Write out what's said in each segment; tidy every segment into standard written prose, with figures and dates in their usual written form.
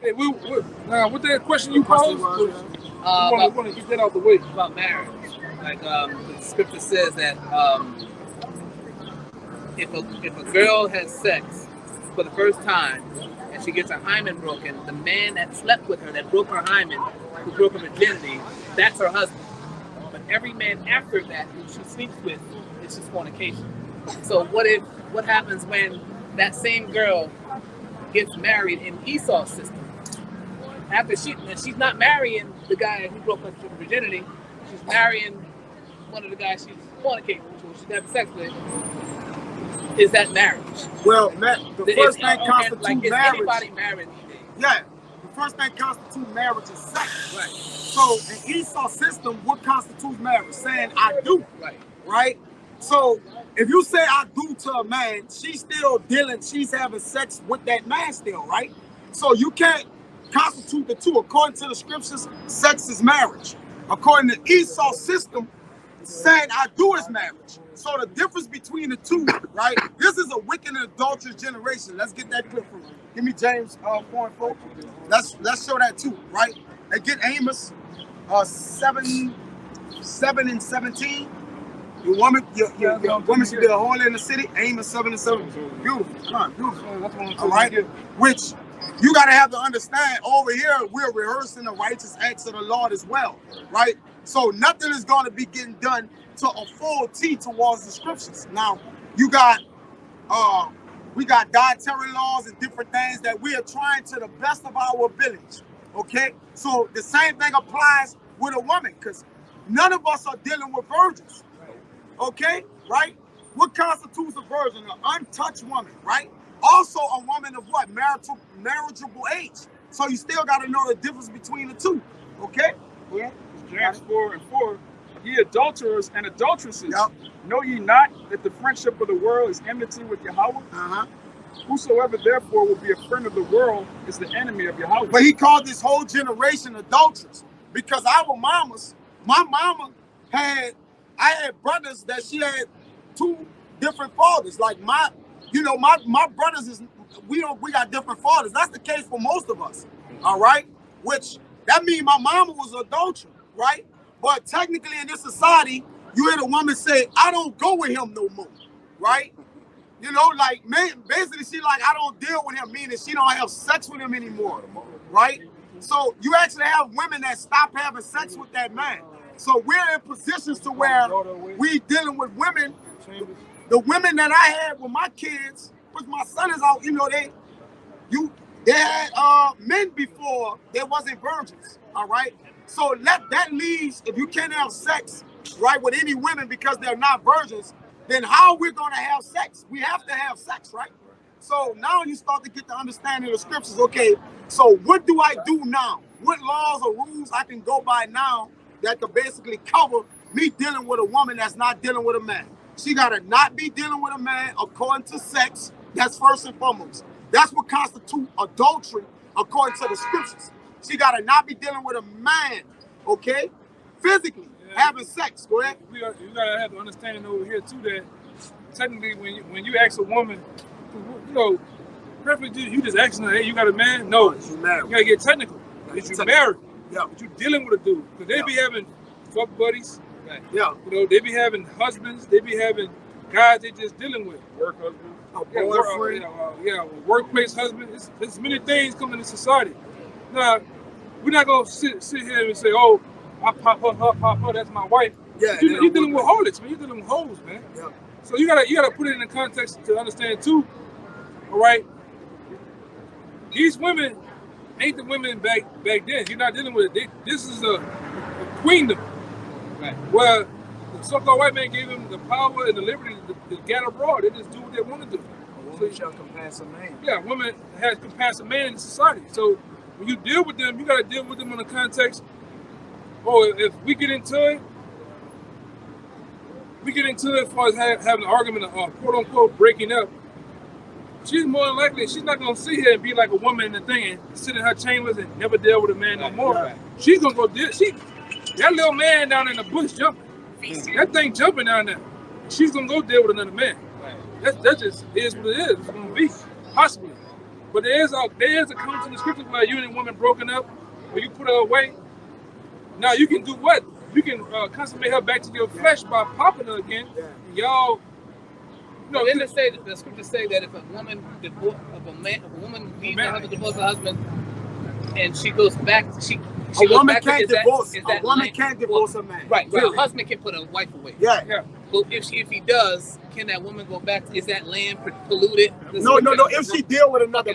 Hey, now with that question you posed, I want to get that out the way. About marriage. Like the scripture says that if a girl has sex for the first time and she gets her hymen broken, the man that slept with her, that broke her hymen, who broke her virginity, that's her husband. But every man after that who she sleeps with, it's just fornication. So what happens when that same girl gets married in Esau's system? After she's not marrying the guy who broke her virginity, she's marrying one of the guys she's fornicating with, who she's having sex with. Is that marriage? Well, the first thing constitutes like, is marriage. anybody married these days? Yeah, the first thing constitutes marriage is sex. Right. So in Esau's system, what constitutes marriage? Saying I do. Right. Right. So if you say I do to a man, she's still dealing. She's having sex with that man still, right? So you can't constitute the two. According to the scriptures, sex is marriage. According to Esau's system, saying I do is marriage. So the difference between the two, right? This is a wicked and adulterous generation. Let's get that clip from. Give me James 4:4. Let's show that too, right? And get Amos 7 and 17. Your woman should be a whore in the city. Amos 7 and 7. Beautiful. Come on, beautiful. All right. Which you got to have to understand. Over here, we're rehearsing the righteous acts of the Lord as well, right? So nothing is going to be getting done to a full T towards the scriptures. Now, you got, we got dietary laws and different things that we are trying to the best of our ability. Okay, so the same thing applies with a woman, because none of us are dealing with virgins. Okay, right? What constitutes a virgin? An untouched woman, right? Also a woman of what? Marriageable age. So you still got to know the difference between the two. Okay? Yeah. James 4:4. Ye adulterers and adulteresses, know ye not that the friendship of the world is enmity with Yahawah? Whosoever therefore will be a friend of the world is the enemy of Yahawah. But he called this whole generation adulterers, because our mamas, my mama I had brothers that she had two different fathers. Like my brothers we got different fathers. That's the case for most of us. All right? Which that means my mama was an adulterer, right? But technically in this society, you hear the woman say, I don't go with him no more, right? You know, like, basically she like, I don't deal with him, meaning she don't have sex with him anymore, right? So you actually have women that stop having sex with that man. So we're in positions to where we dealing with women. The women that I had with my kids, because my son is out, you know, they had men before, they wasn't virgins, all right? So that leaves, if you can't have sex, right, with any women because they're not virgins, then how are we going to have sex? We have to have sex, right? So now you start to get the understanding of the scriptures. Okay, so what do I do now? What laws or rules I can go by now that could basically cover me dealing with a woman that's not dealing with a man? She got to not be dealing with a man according to sex. That's first and foremost. That's what constitutes adultery according to the scriptures. She got to not be dealing with a man, okay? Physically, having sex, go ahead. You got to have the understanding over here, too, that technically when you ask a woman, you know, perfectly, you just asking her, hey, you got a man? No. You married. You got to get technical. Is you married? Yeah. But you dealing with a dude. Because they be having fuck buddies. Right. Yeah. You know, they be having husbands. They be having guys they just dealing with. Work husband. Workplace husband. It's many things coming in society. Now, we're not gonna sit here and say, "Oh, I pop her, that's my wife." Yeah, you're dealing with harlots, man. You're dealing with hoes, man. Yeah. So you gotta put it in the context to understand too. All right, these women ain't the women back then. You're not dealing with it. This is a queendom, Right. where the so-called white man gave them the power and the liberty to get abroad. They just do what they want to do. A woman shall compass a man. Yeah, women has compass a man in society. So when you deal with them, you got to deal with them in the context. Oh, if we get into it as far as having an argument of quote unquote breaking up. She's more than likely, she's not going to sit here and be like a woman in the thing and sit in her chambers and never deal with a man no more. Right. She's going to go deal. That little man down in the bush jumping. That thing jumping down there. She's going to go deal with another man. Right. That just is what it is. It's going to be. Possibly. But there is a comment in the scripture where you and a woman broken up, where you put her away. Now you can do what? You can consummate her back to your flesh by popping her again. Y'all, No, then the scriptures say that if a woman leaves her husband, divorces her husband, and she goes back, a woman can't divorce. A woman can't divorce a man. Right. But a husband can put a wife away. Yeah. But if he does, can that woman go back? Is that land polluted? No. If she deal with another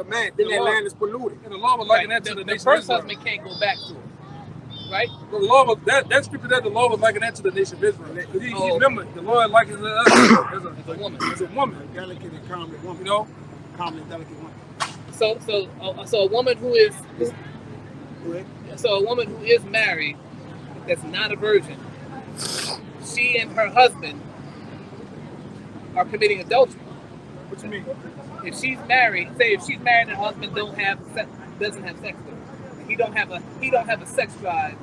man, then that land is polluted. And the law was liking that to the first husband can't go back to her. Right? The law was that scripture that the law was liking that to the nation of Israel. Remember, the Lord likens us as a woman. As a woman. A delicate and calmly woman. You know? Calmly and delicate woman. So a woman who is married, that's not a virgin, she and her husband are committing adultery. What you mean? If she's married, and her husband doesn't have sex with her, he don't have a sex drive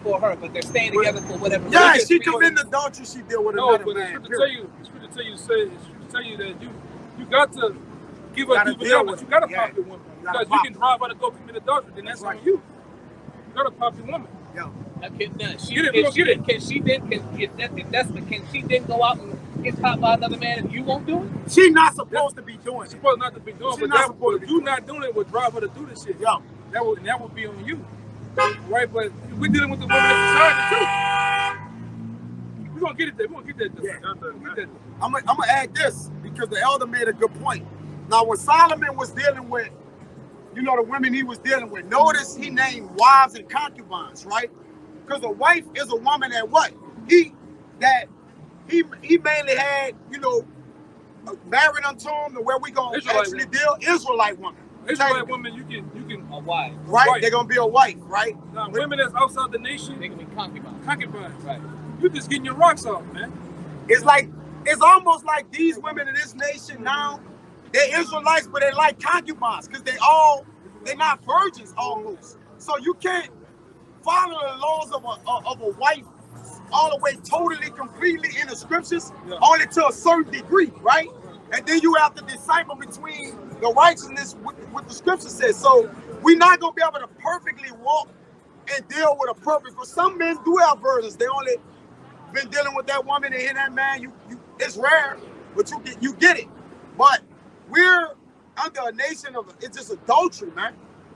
for her, but they're staying together for whatever. Yeah, she committed adultery. She deal with another man. The scripture tell you that you got to give her due benevolence. You got to pop your woman. Because you can drive her to go commit adultery, then that's on you. You got to pop your woman. Yeah. Can she then go out and get popped by another man and you won't do it? She not supposed to be doing it. Supposed not to be doing it. But you not doing it would drive her to do this shit. Yeah. That would be on you. Right? But we're dealing with the woman in society too. We're going to get it there. We're going to get that though. Yeah. I'm going to add this because the elder made a good point. Now, when Solomon was dealing with, the women he was dealing with, notice he named wives and concubines, right? Because a wife is a woman that what? He mainly had, married unto him, to where we going to actually deal, Israelite woman. Israelite woman, you can a wife. Right? Wife. They're going to be a wife, right? Now, women that's outside the nation, they can be concubines. Concubines, right. You're just getting your rocks off, man. It's almost like these women in this nation now, they're Israelites, but they like concubines because they're not virgins almost. So you can't follow the laws of a wife all the way totally, completely in the scriptures, only to a certain degree, right? And then you have to decipher between the righteousness what the scripture says. So we're not going to be able to perfectly walk and deal with a purpose. But some men do have virgins. They only been dealing with that woman and that man. It's rare, but you get it. But we're under a nation of, it's just adultery, man.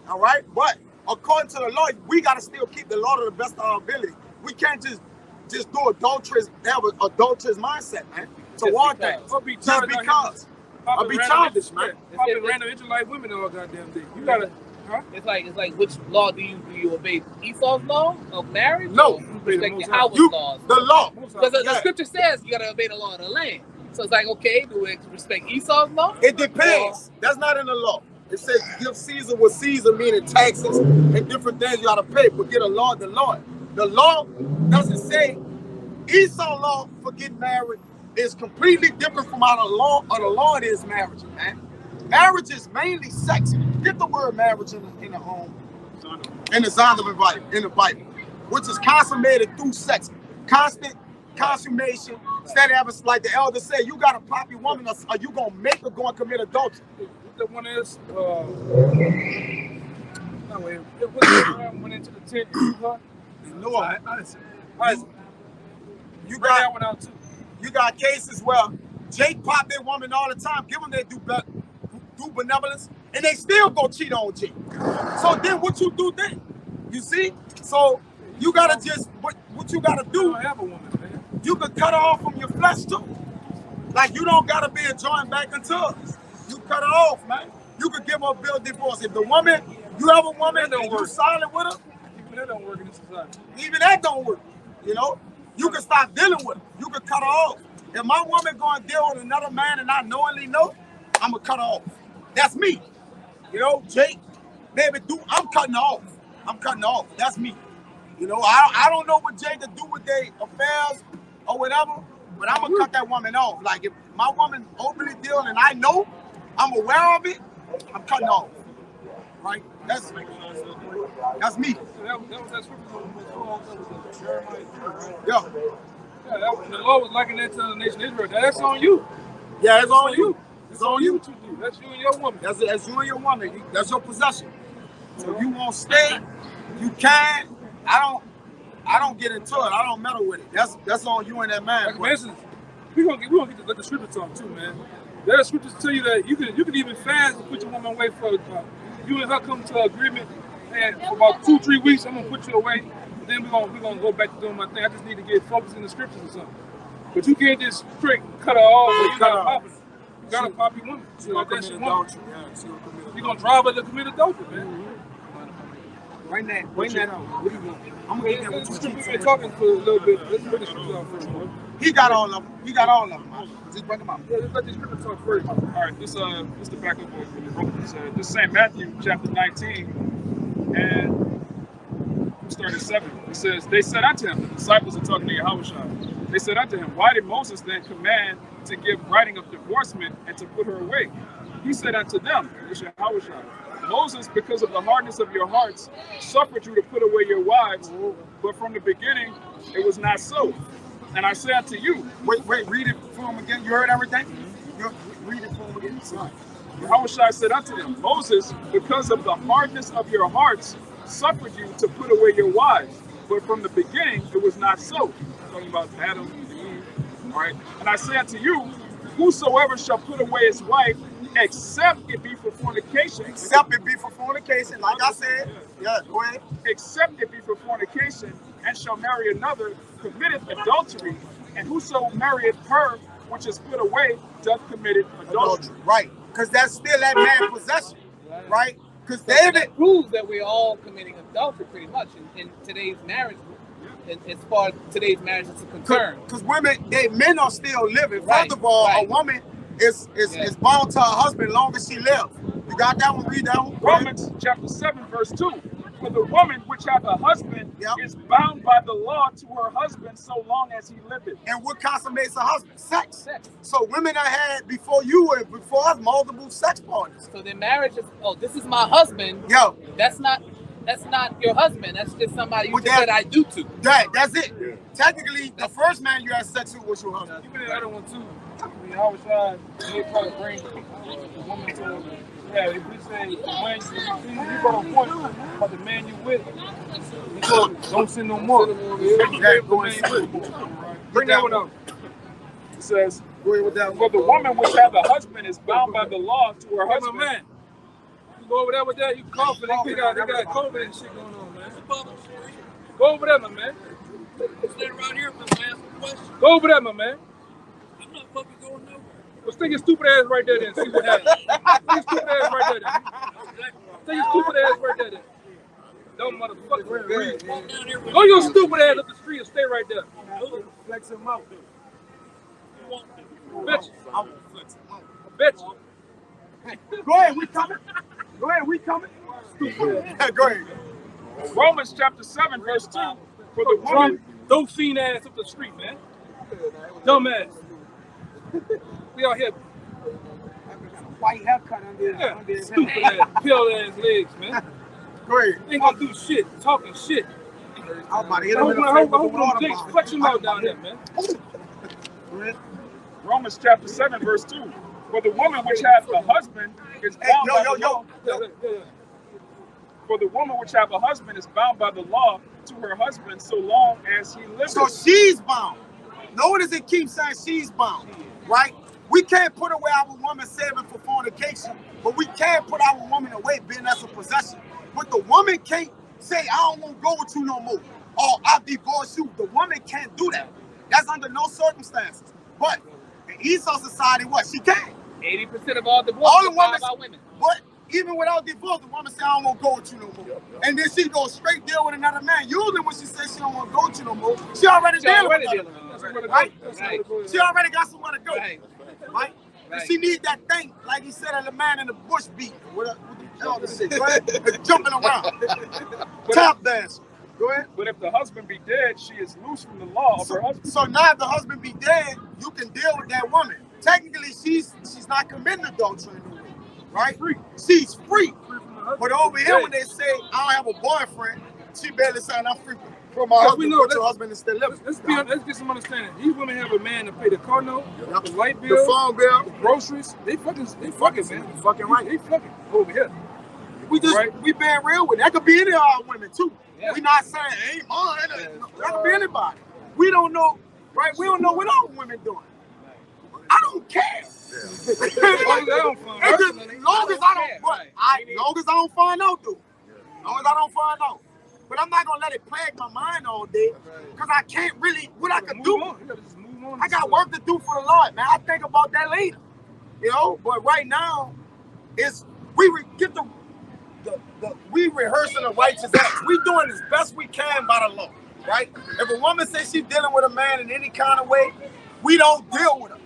All right? But according to the law, we got to still keep the law to the best of our ability. We can't just do adulterous, have an adulterous mindset, man. So one thing, just because. I'll be childish, man. Popping random Israelite women all goddamn day. You gotta, huh? It's like which law do you obey? Esau's law of marriage? No. Respect YAHAWAH's laws. The law. Because the scripture says you gotta obey the law of the land. So it's like, okay, do we respect Esau's law? It depends. That's not in the law. It says give Caesar what Caesar, meaning taxes and different things you gotta pay, but get a law the Lord. The law doesn't say Esau law for getting married is completely different from how the law of the Lord is marriage, man. Marriage is mainly sex. Get the word marriage in the in the Zondervan in the Bible, which is consummated through sex. Constant consummation. Instead of having, like the elder said, you gotta pop your woman or you gonna make her go and commit adultery. The one is went into the tent. No, Isaac. You got that one out too. You got cases where Jake pop their woman all the time, give them their do benevolence, and they still go cheat on Jake. So then what you do then? You see? So you gotta just what you gotta do. Have a woman, man. You can cut her off from your flesh too. Like you don't gotta be joined back into her. You cut her off, man. You could give her a bill of divorce. If the woman, you have a woman and you solid with her, even that don't work in this society. Even that don't work. You can stop dealing with her. You can cut her off. If my woman going to deal with another man and I knowingly know, I'm going to cut her off. That's me. Jake, baby, I'm cutting her off. I'm cutting her off. That's me. I don't know what Jake can do with their affairs or whatever, but I'm going to cut that woman off. Like, if my woman openly dealing and I know, I'm aware of it, I'm cutting her off. Right? That's me. That was that scripture. Jeremiah 3, right? Yeah. The law was liking that to the nation of Israel. That's on you. Yeah, it's on you. It's on you. To do. That's you and your woman. That's you and your woman. That's your possession. So if you won't stay, you can. I don't get into it. I don't meddle with it. That's on you and that man. Like, for instance, we're gonna get to let the scriptures talk too, man. There are scriptures tell you that you can even fast and put your woman away for you and her come to an agreement, and for about 2-3 weeks I'm gonna put you away. Then we're gonna go back to doing my thing. I just need to get focused in the scriptures or something. But you can't just straight cut her off. So you gotta pop it. You gotta pop your woman. She gonna commit adultery. You gonna drive her to commit adultery, man. Bring that out. What do you want? I'm gonna get that with you. We've been talking for a little bit. Let's bring the scriptures out first, bro. He got all of them. Man. Just bring them out. Yeah, let's let these scriptures talk first. All right, this the backup of the Romans. This is St. Matthew chapter 19, and we start at 7. It says, they said unto him, the disciples are talking to YAHAWASHI. They said unto him, why did Moses then command to give writing of divorcement and to put her away? He said unto them, this is YAHAWASHI, Moses, because of the hardness of your hearts, suffered you to put away your wives, but from the beginning it was not so. And I say unto you, wait, read it for him again. You heard everything? Read it for him again. Sorry. YAHAWASHI said unto them, Moses, because of the hardness of your hearts, suffered you to put away your wives, but from the beginning it was not so. Talking about Adam and Eve. All right. And I say unto you, whosoever shall put away his wife, except it be for fornication. Except it be for fornication, like I said. Yeah, go ahead. Except it be for fornication, and shall marry another, committeth adultery, and whoso marrieth her which is put away doth commit adultery. Right, because that's still that man's possession, right? Because David proves that we're all committing adultery pretty much in today's marriage, as far as today's marriage is concerned. Because men are still living. First of all, a woman is bound to her husband long as she lives. You got that one? Read that one. Romans chapter 7, verse 2. For the woman which hath a husband is bound by the law to her husband so long as he liveth. And what consummates a husband? Sex. So women that had before you and before us multiple sex partners. So their marriage is, this is my husband. Yo. That's not your husband. That's just somebody you just said I do to. That's it. Yeah. Technically, the first man you had sex with was your husband. You can other one too. I mean, I was trying to try to bring the woman to yeah, if we say when you got a point about the man you with, don't sin no more. Bring that one up. It says, for the woman which hath a husband is bound by the law to her husband. Man, you go over there with that, you coughing. They got COVID and shit going on, man. Go over there, my man. Stand around here if I'm asking questions. Go over there, my man. I'm not fucking going nowhere. Well, stick your stupid ass right there then. See what happens. Stick your stupid ass right there then. Stick your stupid ass right there then. Don't motherfucker breathe. Go your stupid ass up the street and stay right there. Flex him out. Bitch. I'm flex him out. Bitch. Go ahead, we coming. Stupid. Go ahead. Romans chapter 7, verse 2. For the woman, don't fiend ass up the street, man. Dumb ass. We out here. White haircut under his stupid ass, pale ass legs, man. Go ahead. Ain't gonna do shit, talking shit. I'm about to hit him in the face with the water. Flex him out down there, man. Romans chapter 7, verse 2. For the woman which hath a husband is bound by the law. For the woman which hath a husband is bound by the law to her husband so long as he lives. So she's bound. Notice it keeps saying she's bound, right? We can't put away our woman saving for fornication, but we can put our woman away being as a possession. But the woman can't say, I don't want to go with you no more, or I'll divorce you. The woman can't do that. That's under no circumstances. But in Esau society, what? She can. 80% of all divorces are by women. But even without divorce, the woman say, I don't want to go with you no more. And then she goes straight deal with another man. Usually when she says she don't want to go with you no more, she already dealing with another man. Right? She already got somewhere to go. Right? And she need that thing, like he said, the man in the bush beat. Jumping around. Tap dance. Go ahead. But if the husband be dead, she is loose from the law of her husband. So now if the husband be dead, you can deal with that woman. Technically, she's not committing adultery no way. Right? She's free. But over here, when they say, I don't have a boyfriend, she barely saying I'm free. For my Because husband, we know put your husband and still living. let's get some understanding. These women have a man to pay the car note, the light bill, The phone bill. the groceries. They fucking, man. You fucking right. They fucking over here. We just we being real with it. That could be any of our women too. Yeah. We not saying ain't mine. That could be anybody. We don't know, right? We don't know what our women doing. I don't care. As long as I don't find out. Long as I don't find out, dude. Long as I don't find out. But I'm not gonna let it plague my mind all day, because I can't really. What I can do, You gotta just move on. I got work to do for the Lord, man. I think about that later, you know. But right now, we rehearsing the righteous acts. We doing as best we can by the law, right? If a woman says she's dealing with a man in any kind of way, we don't deal with her,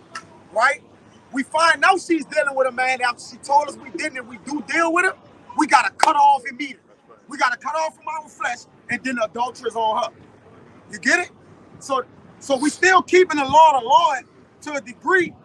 right? We find out she's dealing with a man after she told us we didn't, and we do deal with her. We gotta cut off immediately. We gotta cut off from our flesh, and then the adultery is on her. You get it? So we still keeping the law of the Lord to a degree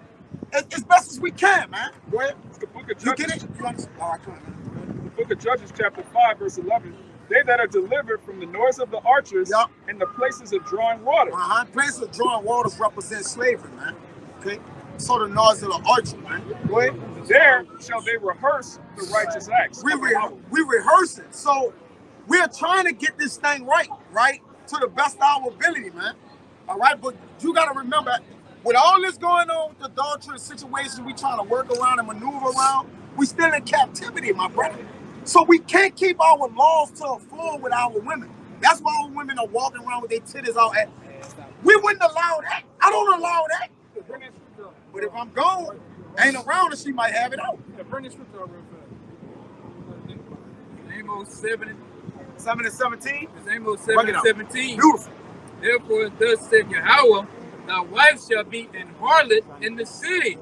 as best as we can, man. Go ahead. It's the book of You Judges. get it? You understand? All right, come on. The book of Judges, chapter 5, verse 11. They that are delivered from the noise of the archers and the places of drawing water. Places of drawing waters represent slavery, man. Okay? So the noise of the archer, man. Go ahead. There shall they rehearse the righteous acts. We rehearse it. So we're trying to get this thing right, to the best of our ability, man. All right, but you got to remember, with all this going on with the adultery situation, we trying to work around and maneuver around, we still in captivity, my brother. So we can't keep our laws to a full with our women. That's why our women are walking around with their titties out. We wouldn't allow that. I don't allow that. But if I'm gone, ain't around her, she might have it out. Bring this scripture out real fast. Amos 7 7 and 17. It's Amos 7 and 17. Beautiful. Therefore, thus said Yahawah, thy wife shall be an harlot in the city,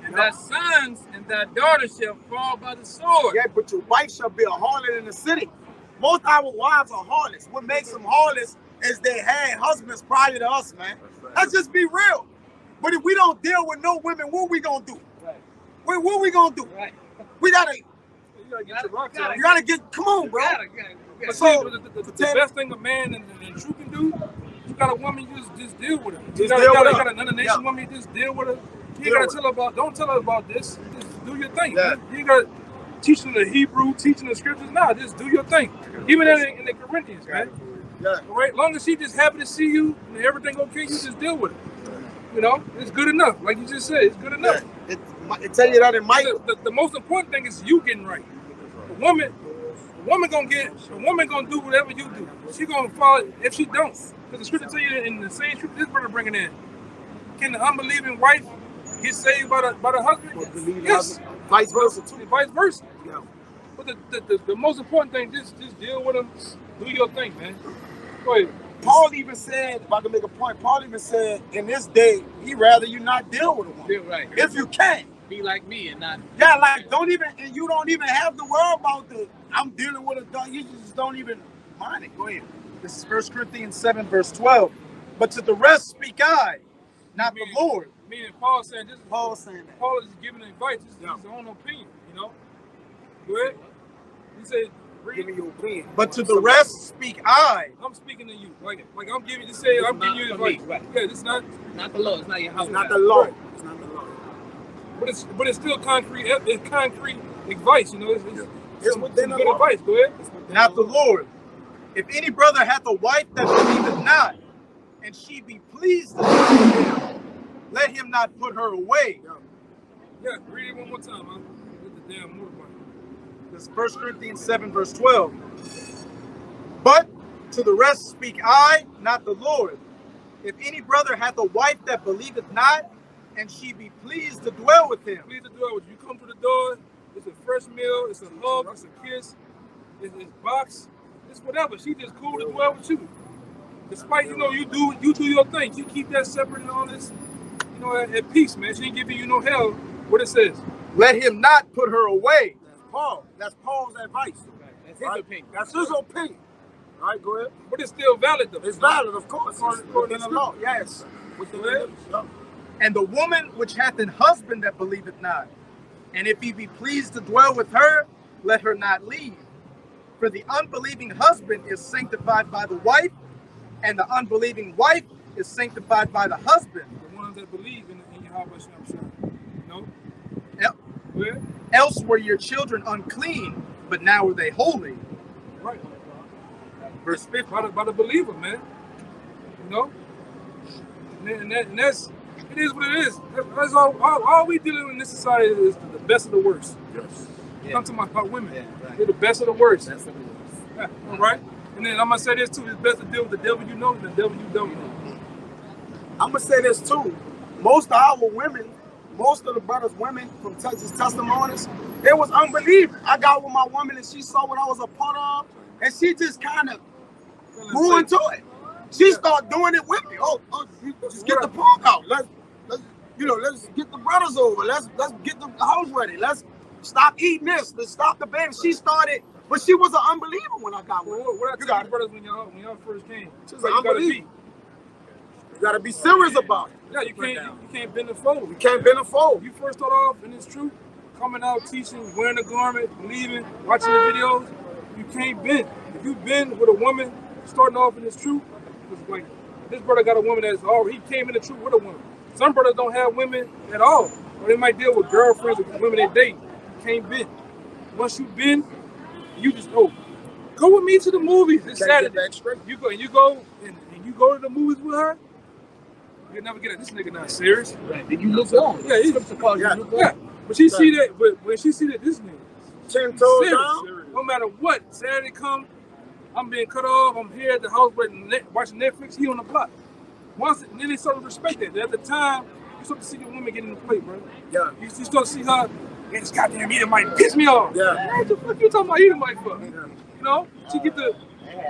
and thy sons and thy daughters shall fall by the sword. Yeah, but your wife shall be a harlot in the city. Most of our wives are harlots. What makes them harlots is they had husbands prior to us, man. Let's just be real. But if we don't deal with no women, what we gonna do? Right. What we gonna do? Right. We gotta. You gotta get your rocks out. You gotta get. Come on, bro. But So the best thing a man and true can do, you got a woman, you just deal with her. You Just deal with her. got another nation woman, you just deal with her. You gotta tell her about. Don't tell her about this. Just do your thing. Yeah. You gotta teach them the Hebrew, teaching the scriptures. Nah, just do your thing. Even in the Corinthians, man. Yeah. All right. Long as she just happy to see you and everything okay, you just deal with it. You know, it's good enough. Like you just said, it's good enough. It tell you that it might. The most important thing is you getting right. A woman gonna do whatever you do. She gonna follow if she don't. Because the scripture tell you in the same scripture this brother bringing in. Can the unbelieving wife get saved by the husband? Yes. Vice versa too. Vice versa. Yeah. But the most important thing, just deal with them. Do your thing, man. Go ahead. Paul even said, if I can make a point, Paul even said, in this day, he'd rather you not deal with a woman. Feel right. If you can. Be like me and not. Yeah, like you don't even have to worry about I'm dealing with a dog. You just don't even mind it. Go ahead. This is 1 Corinthians 7, verse 12. But to the rest speak I, not the Lord. Meaning Paul saying this. Paul saying that. Paul is giving advice. This is his own opinion. You know. Go ahead. He said. Give me your opinion. But to the rest speak I. I'm speaking to you. Like I'm giving you. Say I'm giving you advice. Right. Yeah, this is not the law. It's not your house. It's not the law. Right. It's not the law. But it's still concrete. It's concrete advice. You know. It's within the good law. advice. Go ahead. Not the Lord. If any brother hath a wife that believeth not, and she be pleased to him, let him not put her away. Yeah. Read it one more time, man. Get the damn motorbike. This is 1 Corinthians 7, verse 12. But to the rest speak I, not the Lord. If any brother hath a wife that believeth not, and she be pleased to dwell with him. Pleased to dwell with you. You come to the door, it's a fresh meal, it's a hug, it's a kiss, it's box, it's whatever. She just cool to dwell with you. Despite, you do your thing. You keep that separate and all this, at peace, man. She ain't giving you no hell. What it says. Let him not put her away. That's Paul's advice. That's his opinion. That's his opinion. All right, go ahead. But it's still valid, though. It's valid, of course. Within the law, yes. Within the law. And the woman which hath an husband that believeth not, and if he be pleased to dwell with her, let her not leave. For the unbelieving husband is sanctified by the wife, and the unbelieving wife is sanctified by the husband. The ones that believe in YAHAWASHI. No? El- Where? Else were your children unclean, but now are they holy. Right. Verse 50. By the believer, man. You know? And that's, it is what it is. That's all we dealing with in this society is the best of the worst. Yes. Yeah. I'm talking about women. Yeah, right. They're the best of the worst. That's what it is. Yeah, all right? And then I'm going to say this too. It's best to deal with the devil you know than the devil you don't know. I'm gonna say this too. Most of our women, most of the brothers' women from Texas testimonies, it was unbelievable. I got with my woman and she saw what I was a part of, and she just kind of grew into it. She started doing it with me. Oh, you just get the pork out. Let's get the brothers over. Let's get the house ready. Let's stop eating this. Let's stop the baby. She started, but she was an unbeliever when I got with her. What I tell you brothers when y'all first came? She's So an you gotta unbeliever. be. You gotta be serious about it. Yeah, you can't bend the fold. You can't bend a fold. You first start off, and it's true, coming out, teaching, wearing the garment, believing, watching the videos, you can't bend. If you bend with a woman, starting off in this truth, it's like, this brother got a woman that's already, he came in the truth with a woman. Some brothers don't have women at all, or they might deal with girlfriends or women they date. You can't bend. Once you bend, you just go with me to the movies. It's Saturday. You go and you go to the movies with her. You'll never get it. This nigga not serious. Right. Did you look on? Yeah, he's yeah. But she see that. But when she see that this nigga 10 toes serious, down. no matter what, Saturday come, I'm being cut off. I'm here at the house watching Netflix. He on the block. Once, and then they sort of respect that. At the time, you start to see the woman get in the plate, bro. Yeah. You start to see her. And this goddamn Edomite piss me off. Yeah. What the fuck you talking about Edomite for? You know, she get the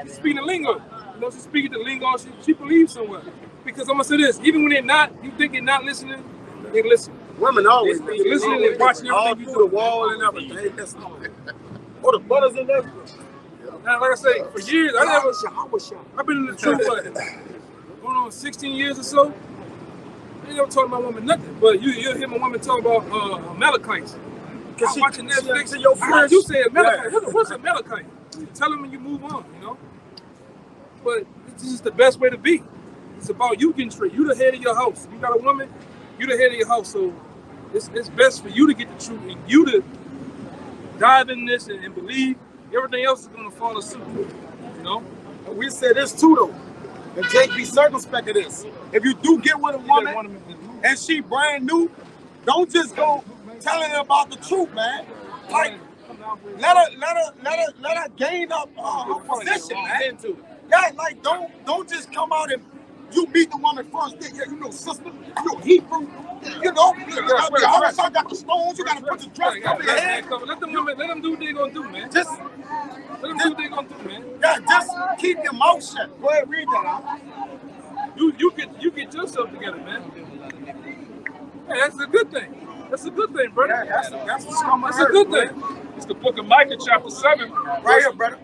speaking the lingo. You know, she speaking the lingo. She believes somewhere. Because I'm gonna say this, even when they're not, you think they're not listening, they listen. Women always They're listening and watching all everything you through do. the wall and everything. They listen. Oh, the brothers in there. Now, like I say, for years, I've been in the truth, going on 16 years or so. I ain't never talking about women nothing, but you'll hear my woman talk about Amalekites. Because she watching Netflix. I heard you say Amalekite. Yeah. What's Amalekite? Tell them when you move on, you know? But this is the best way to be. It's about you getting straight. You the head of your house. You got a woman, you the head of your house. So it's best for you to get the truth and you to dive in this and believe. Everything else is going to follow suit. You know? And we say this too, though. And Jake, be circumspect of this. If you do get with a woman and she brand new, don't just go telling her about the truth, man. Like, let her gain up her position, man. Yeah, like don't just come out and you meet the woman first. Yeah, you know, sister, you know, Hebrew, you know, I got the stones. You gotta put the dress over your head. Let them do what they gonna do, man. Just let them do what they gonna do, man. Yeah, just keep your mouth shut. Go ahead, read that out. You get yourself together, man. Hey, that's a good thing. That's a good thing, brother. Yeah, that's a good thing. It's the book of Micah, chapter 7. Right here, brother.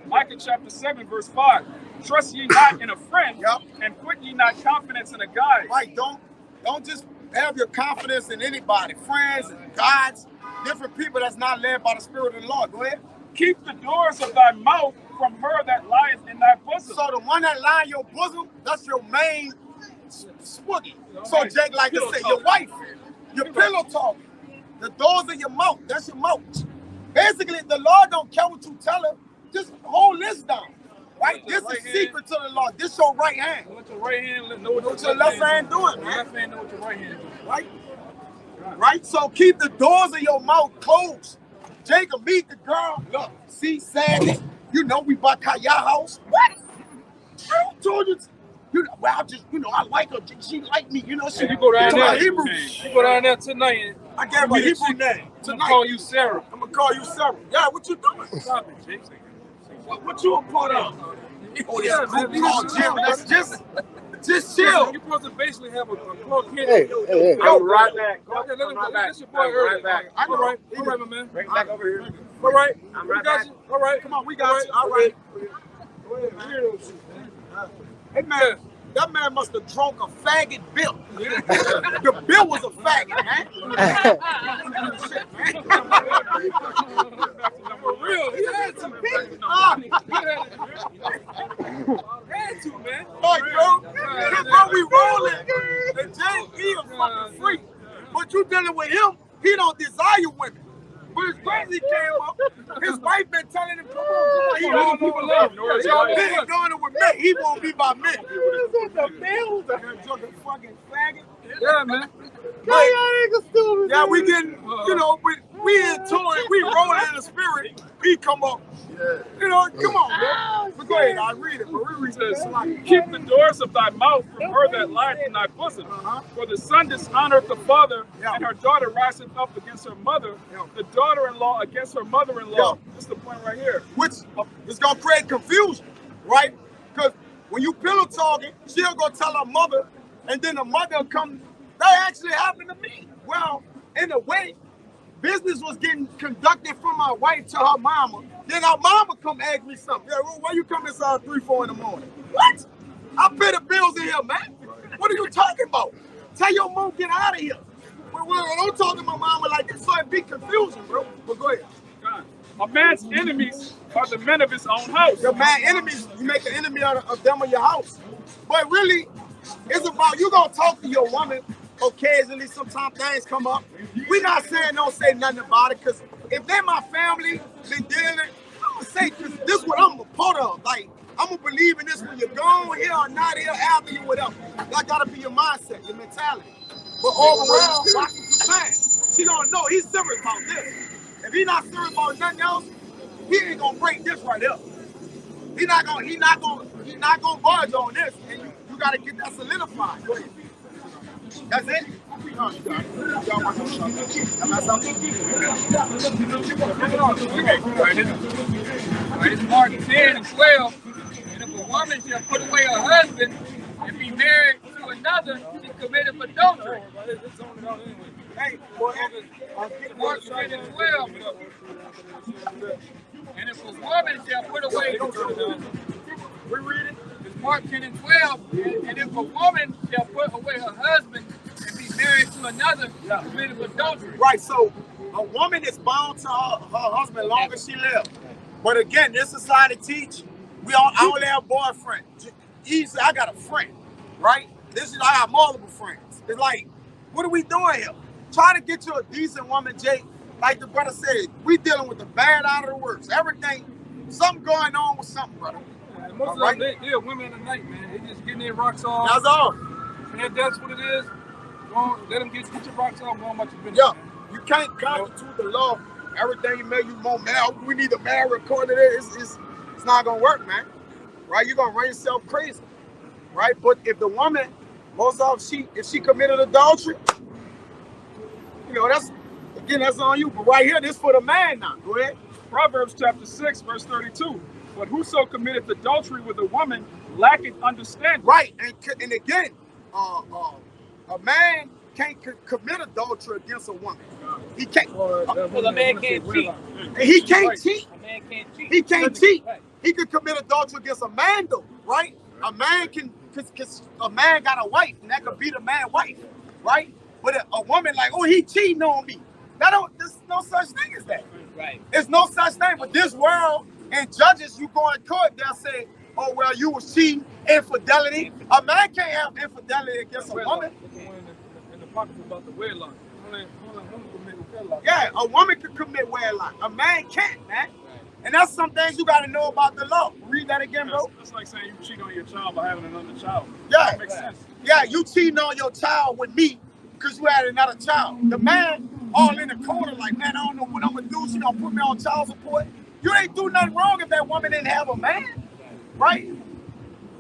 Micah, chapter 7, verse 5. Trust ye not in a friend, Yep. and put ye not confidence in a guide. Right, don't just have your confidence in anybody, friends, gods, different people that's not led by the Spirit of the Lord. Go ahead. Keep the doors of thy mouth from her that lieth in thy bosom. So the one that lie in your bosom, that's your main swoogie. So Jake, like I said, your wife, your pillow talk, the doors of your mouth, that's your mouth. Basically, the Lord don't care what you tell her. Just hold this down. Right? This is secret to the Lord. This your right hand. Let your right hand know what your left hand doing, man. Left hand know what your right hand doing. Right? Right? So keep the doors of your mouth closed. Jacob, meet the girl. Look, see, Sandy, you know we bought Kaya house. What? I told you. You know, well, I like her. She like me. You know, she. You go down there. Hebrew. You go down there tonight. And I gave her a Hebrew name. I'm gonna call you Sarah. I'm gonna call you Sarah. Yeah, what you doing? Stop it, Jake. What you a part of? Oh, Yeah, this man, group called Jim. That's just chill. You're supposed to basically have a close hit. Hey. I'm right back. Okay, let him go. That's your boy early. I know. All right, my man. Bring it back over here. All right, I'm we right got back. you. All right, Come on, we got you. All right. Go ahead, hear those shit, man. Hey, man, that man must have drunk a faggot bill. The bill was a faggot, man. Shit, man. For real, he had to. He had to, man. dealing with him, he don't desire women. But his crazy came up. His wife been telling him, come on. He don't people love you. been doing it with me. He won't be by me. Fucking faggot. Yeah, man. Yeah, we getting, you know, we into it. We rolling in the spirit. He come up. You know, come on, bro. But go ahead, I read it. But we read It says, it. keep the doors of thy mouth from her that lieth in thy bosom. For the son dishonoreth the father, and her daughter riseth up against her mother, the daughter-in-law against her mother-in-law. That's the point right here. Which is going to create confusion, right? Because when you pillow talking, she'll go tell her mother, and then the mother will come. That actually happened to me. Well, in a way, business was getting conducted from my wife to her mama. Then our mama come ask me something. Yeah, why you come inside 3, 4 in the morning? What? I pay the bills in here, man. What are you talking about? Tell your mom get out of here. Don't talk to my mama like this, so it be confusion, bro. But go ahead. A man's enemies are the men of his own house. Your man enemies, you make an enemy out of them in your house. But really, it's about you gonna talk to your woman occasionally. Sometimes things come up. We not saying don't say nothing about it, because if they my family, been dealing it, I'm gonna say, because this is what I'm a part of. Like, I'm gonna believe in this when you're gone here or not here, after you, whatever. That gotta be your mindset, your mentality. But overall, watch what you're saying. She gonna know he's serious about this. If he not serious about nothing else, he ain't gonna break this right here. He not gonna budge on this, and you gotta get that solidified. Go ahead. That's it. It's Mark 10 and 12. And if a woman shall put away her husband and be married to another, she committed adultery. Hey, boy, Mark 10 and 12. And if a woman shall put away, we read it. it's Mark 10 and 12. And if a woman shall put away her husband and be married to another, she committed adultery. Right, so a woman is bound to her husband long as she lives. But again, this society teach, I only have boyfriend. Easy, I got a friend, right? I got multiple friends. It's like, what are we doing here? Try to get you a decent woman, Jake. Like the brother said, we dealing with the bad out of the worst. Everything, something going on with something, brother. Yeah, most of them, they're women in the night, man. They just getting their rocks off. That's all. And if that's what it is, let them get your rocks off, go on about your business. Yeah, Man. you can't constitute the law. Everything you make you more mad. We need to marry according to this. It's not gonna work, man. Right? You're gonna run yourself crazy. Right? But if the woman, most of if she committed adultery, you know, that's on you. But right here, this for the man now. Go ahead. Proverbs chapter 6, verse 32. But whoso committeth adultery with a woman lacketh understanding. Right, and again, a man can't commit adultery against a woman. He can't. Because a man can't cheat. He can't cheat. A man can't cheat. He can't cheat. Right. He could commit adultery against a man, though, right? A man can, because a man got a wife, and that could be the man's wife, right? But a woman like, oh, he cheating on me. There's no such thing as that. Right. There's no such thing. But this world and judges, you go in court, they'll say, oh, well, you was cheating, infidelity. A man can't have infidelity against a woman. In the pocket about the wedlock. Yeah, a woman can commit wedlock. A man can't, man. And that's some things you got to know about the law. Read that again, bro. It's like saying you cheat on your child by having another child. Yeah. That makes sense. Yeah, you cheating on your child with me because you had another child. The man all in the corner like, man, I don't know what I'm going to do. She going to put me on child support. You ain't do nothing wrong if that woman didn't have a man, right?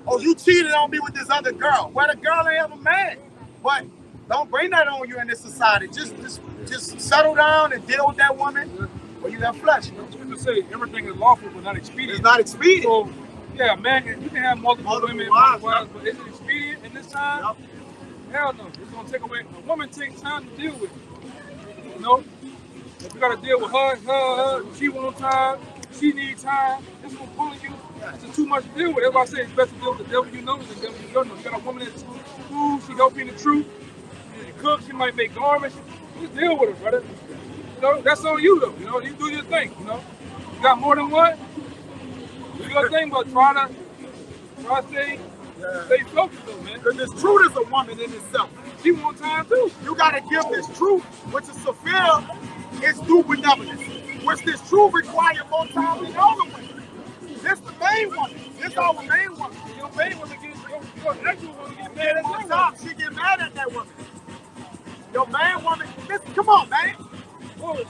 Oh, you cheated on me with this other girl. Well, the girl ain't have a man. But don't bring that on you in this society. Just settle down and deal with that woman or you have flesh. People say everything is lawful but not expedient. It's not expedient. So, yeah, man, you can have multiple women, wives, but is it expedient in this time? Yep. Hell no. It's going to take away. A woman takes time to deal with. You know? If you got to deal with her, she want time, she needs time. This will pull you. It's too much to deal with. Everybody say it's best to deal with the devil you know than the devil you don't know. You got a woman that's cool, she help you in the truth. She cooks, she might make garments. Just deal with her, brother. You know, that's on you though. You know, you do your thing. You know, you got more than one. Do your thing, but try to stay Stay focused though, man. Because this truth is a woman in itself. She want time too. You gotta give this truth, which is Sophia, is due benevolence. Which this truth requires more time than the other women. This the main woman. This our main woman. Your main woman your actual woman get mad at that Stop. She get mad at that woman. Your main woman, listen, come on, man. woman.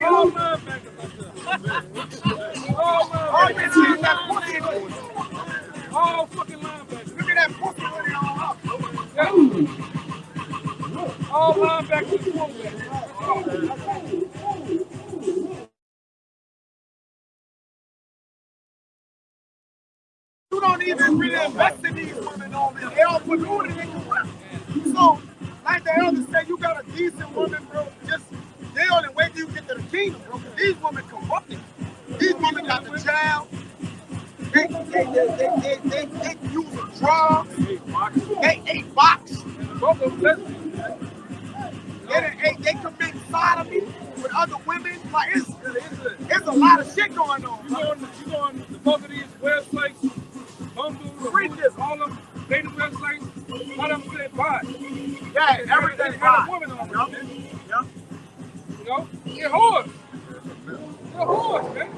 All linebackers like that. All you see that pussy in it. All fucking linebackers. Look at that pussy when it all up. Yeah. All linebackers and quarterbacks. You don't even really invest in these women on them. They all put food in their. So, like the elders say, you got a decent woman, bro. Just deal and wait till you get to the kingdom, bro. These women corrupted. These women got the child. They using drugs. They ate box. Both of them lesbians, man. They commit sodomy with other women. Like it's a lot of shit going on. You go on the both of these websites, Bumble, all of them, dating websites, all of them say bye. Yeah, everything They got a fine. woman on Yup. them, man. Yup. You know? They're whores. They're whores, man.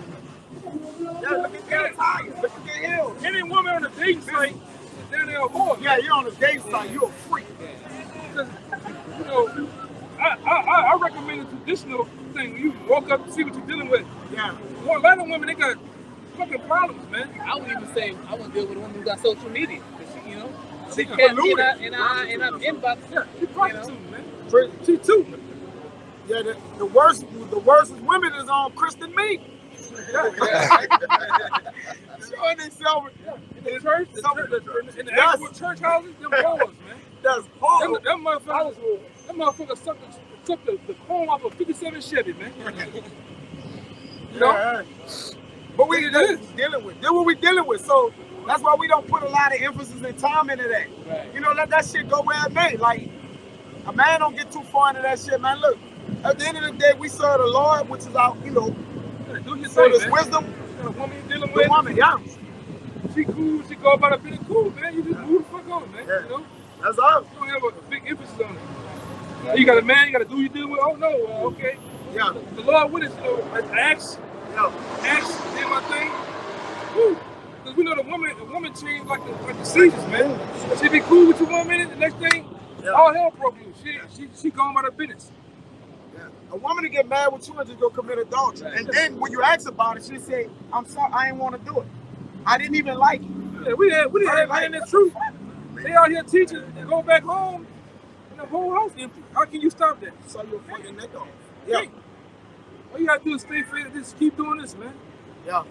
Yeah, look at their tires. Look at their heels. Any woman on the dating site, they're a whore. Yeah, you're on the date side. You're a freak. Because, you know, I recommend a traditional thing. You walk up and see what you're dealing with. Yeah. Well, a lot of women, they got fucking problems, man. I would even say I want to deal with a woman who got social media. She, you know, she Yeah, can't polluted. in our inbox. Yeah, she You prostitute, know? man. She too. Yeah, the worst women is on Kristen Meek. Showing themselves In the church, in the Yes. actual church houses, them whores, man. that's horrible. Them motherfuckers took the chrome off a 57 Chevy, man. You know? Yeah. But we dealing with. That's what we dealing with. So that's why we don't put a lot of emphasis and time into that. Right. You know, let that shit go where it may. Like, a man don't get too far into that shit, man. Look, at the end of the day, we serve the Lord, which is our, you know, Do your so thing, there's man. wisdom, The woman you dealing the with, woman, yeah. she cool, she go about her being cool, man. You just move the fuck on, man. Yeah. You know? That's all. You don't have a big emphasis on it. You got a man, you got to do what you dealing with. Oh, no, okay. Yeah, The Lord with us, you know, ask, did my thing. Because we know the woman changed like the seasons, man. She be cool with you 1 minute, the next thing, all hell broke loose. She gone about her business. yeah. A woman to get mad with you and just go commit adultery. And then when you ask about it, she say, I'm sorry, I didn't want to do it. I didn't even like it. Yeah, we had man the truth. They out here teaching and go back home and the whole house empty. How can you stop that? Saw your fucking neck off. Yeah, All you gotta do is stay faithful. Just keep doing this, man. yeah.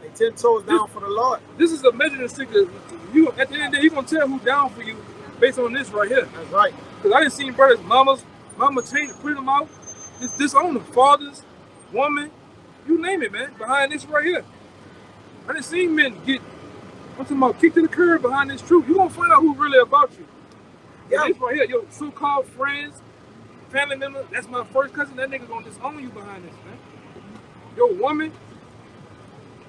They 10 toes down for the Lord. This is a measuring stick. You at the end of the day, you gonna tell who's down for you based on this right here. That's right. Cause I done seen brothers, mama change, put them out, just disown them. Fathers, woman, you name it, man. Behind this right here, I done seen men get. I'm talking about kicked to the curb behind this truth. You gonna find out who's really about you. Yeah. This right here, your so-called friends, family members. That's my first cousin. That nigga gonna disown you behind this, man. Your woman,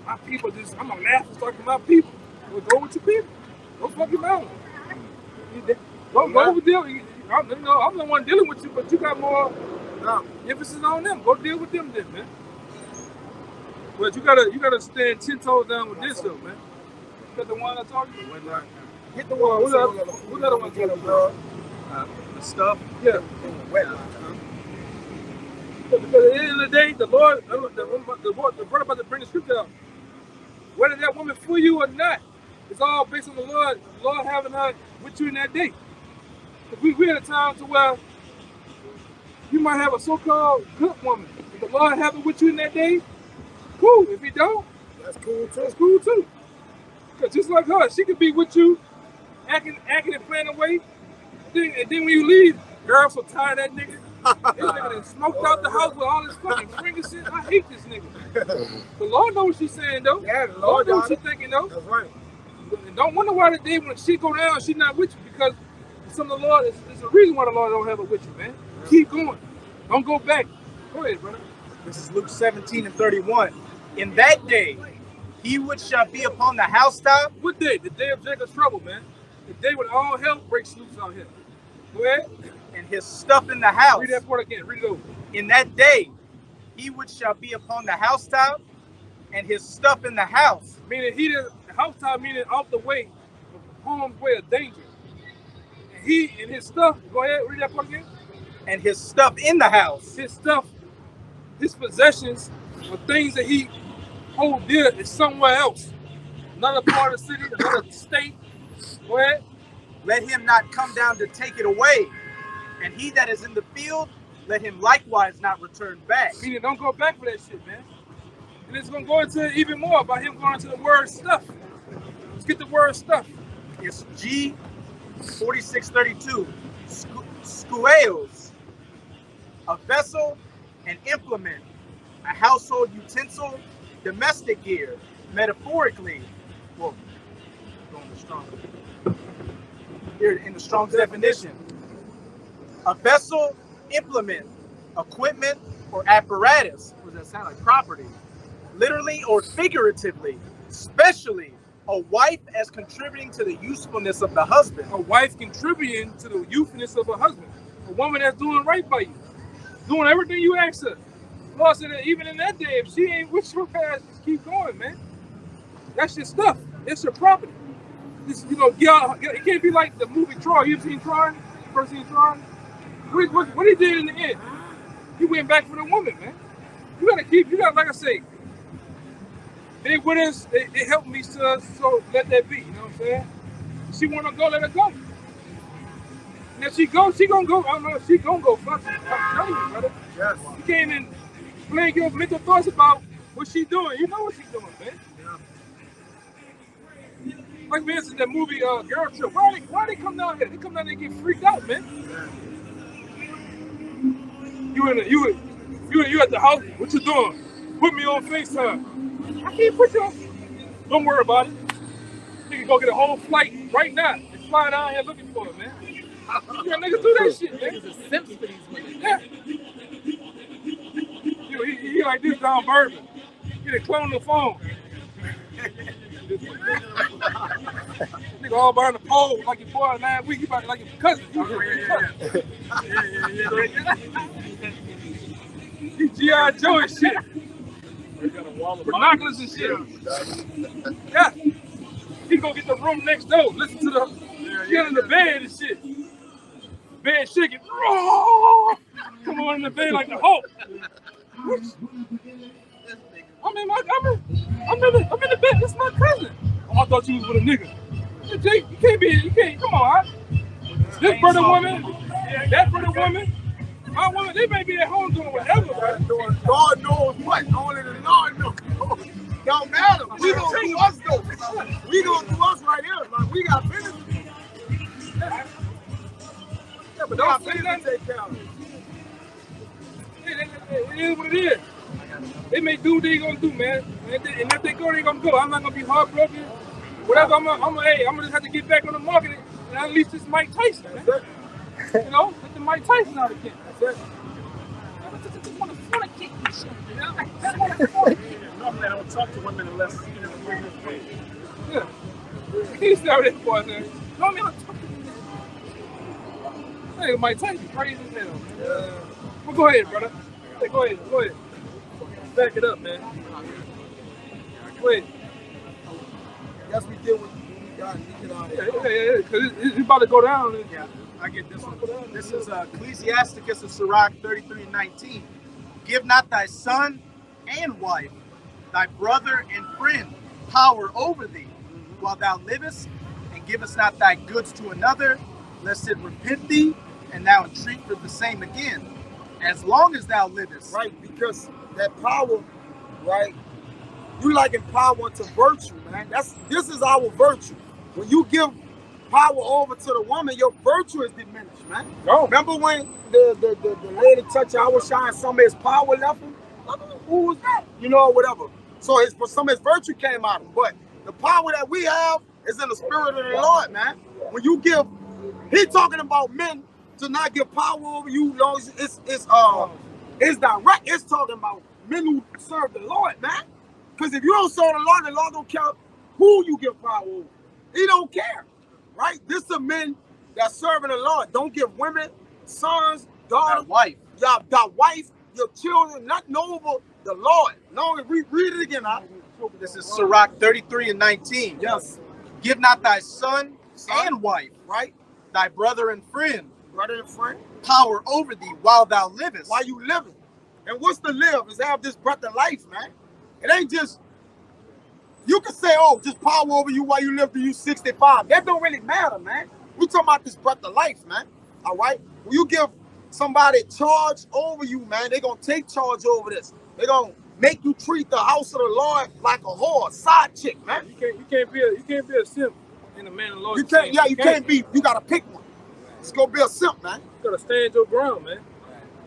my people just. I'm gonna laugh and talk to my people. Well, go with your people. Go fuck your mouth. Go over there. I'm the one dealing with you, but you got more emphasis on them. Go deal with them then, man. But you gotta stand 10 toes down with this though, man. You got the one I talked to? Get the one. What other one talking about? The stuff. Yeah. Because at the end of the day, the brother about to bring the scripture out. Whether that woman for you or not, it's all based on the Lord having her with you in that day. We at a time to where you might have a so-called good woman. If the Lord have her with you in that day, cool. If he don't, That's cool too. that's cool too. Cause just like her, she could be with you, acting and playing away. And then when you leave, girl, I'm so tired of that nigga. This nigga done smoked out the house with all this fucking finger shit. I hate this nigga. The Lord knows what she's saying though. Yeah, the The Lord Lord knows got what it. she's thinking though. That's right. And don't wonder why the day when she go down, she's not with you because Some of the Lord, there's a reason why the Lord don't have it with you, man. Keep going. Don't go back. Go ahead, brother. This is Luke 17:31. In that day, he which shall be upon the housetop. What day? The day of Jacob's trouble, man. The day when all hell breaks loose out here. Go ahead. And his stuff in the house. Read that part again. Read it over. In that day, he which shall be upon the housetop, and his stuff in the house. Meaning the housetop meaning off the way, harm's way of danger. And he and his stuff, go ahead, read that part again. And his stuff in the house. His stuff, his possessions, or things that he hold dear is somewhere else. Another part of the city, another state. Go ahead. Let him not come down to take it away. And he that is in the field, let him likewise not return back. Meaning don't go back for that shit, man. And it's going to go into even more about him going into the word stuff. Let's get the word stuff. It's G 4632. Skueos, a vessel, an implement, a household utensil, domestic gear, metaphorically. Well, going to strong. Here in the Strong's definition. A vessel, implement, equipment, or apparatus. What does that sound like? Property. Literally or figuratively, especially a wife as contributing to the usefulness of the husband. A wife contributing to the youthfulness of her husband. A woman that's doing right by you. Doing everything you ask her. Lord said that even in that day, if she ain't with your ass, just keep going, man. That's your stuff. It's your property. This, it can't be like the movie Troy. You ever seen Troy? First seen Troy? What he did in the end? He went back for the woman, man. You gotta, like I say, they with us, they help me, so let that be, you know what I'm saying? She wanna go, let her go. And if she gonna go, I don't know if she gonna go, fuck it. I'm telling you, brother. Yes. You can't even play your mental thoughts about what she doing. You know what she's doing, man. Like for instance, that movie Girl Trip. Why they come down here? They come down here and get freaked out, man. You at the house, what you doing? Put me on FaceTime. I can't put you on. Don't worry about it. You can go get a whole flight right now and fly down here looking for it, man. You got niggas do that shit, man. Niggas are simps for these women. Yeah. He like this down bourbon. He done clone the phone. Nigga all behind the pole like your boy 9 weeks. He about like your cousin. He G.I. Joe and shit. Binoculars and shit. Yeah. He go get the room next door. Listen to the get in the bed and shit. Bed shaking. Come on in the bed like the Hulk. I'm in the bed. This is my cousin. Oh, I thought you was with a nigga. Jake, you can't, come on, huh? This brother woman, that brother woman, my woman, they may be at home doing whatever, right? God knows what. Only the Lord knows. Don't matter. We gonna do us though. We gonna do us right here. Like we got business. Yeah, but don't say nothing. Take care of It is what it is. They may do what they gonna do, man. And if they go, they gonna go. I'm not gonna be heartbroken. Whatever, I'm gonna just have to get back on the market and at least this Mike Tyson, man. You know, let the Mike Tyson out again. That's it. I just wanna kick this shit, you know? Normally I don't talk to women unless, we're this way. Yeah. He's not that boy, man. Normally I don't talk to women. Hey, Mike Tyson crazy as hell, man. Well, go ahead, brother. Hey, go ahead. Back it up, man. Go ahead. Yes, we did what we got. We get out of Yeah, here. because it's about to go down. Yeah, I get this one. This is Ecclesiasticus of Sirach 33:19. Give not thy son and wife, thy brother and friend, power over thee, while thou livest, and givest not thy goods to another, lest it repent thee, and thou entreat for the same again. As long as thou livest. Right, because that power, right? You like empower to virtue, man. This is our virtue. When you give power over to the woman, your virtue is diminished, man. Oh. Remember when the lady touched YAHAWASHI and some of his power left him? Who was that? You know, whatever. So some of his virtue came out of him. But the power that we have is in the spirit of the Lord, man. When you give He talking about men to not give power over you. Long as it's direct. It's talking about men who serve the Lord, man. Because if you don't serve the Lord don't care who you give power over. He don't care, right? This is men that serving the Lord. Don't give women, sons, daughters, your wife, your children, nothing over the Lord. No, read it again. Huh? This is Sirach 33:19. Yes. Give not thy son and wife, right? Thy brother and friend, power over thee while thou livest. While you living. And what's to live is have this breath of life, man. It ain't just, you can say, oh, just power over you while you live to you 65. That don't really matter, man. We talking about this breath of life, man. All right? When you give somebody charge over you, man, they gonna take charge over this. They gonna make you treat the house of the Lord like a whore, side chick, man. You can't be a simp in a man of the Lord. You can't be. You gotta pick one. It's gonna be a simp, man. You gotta stand your ground, man.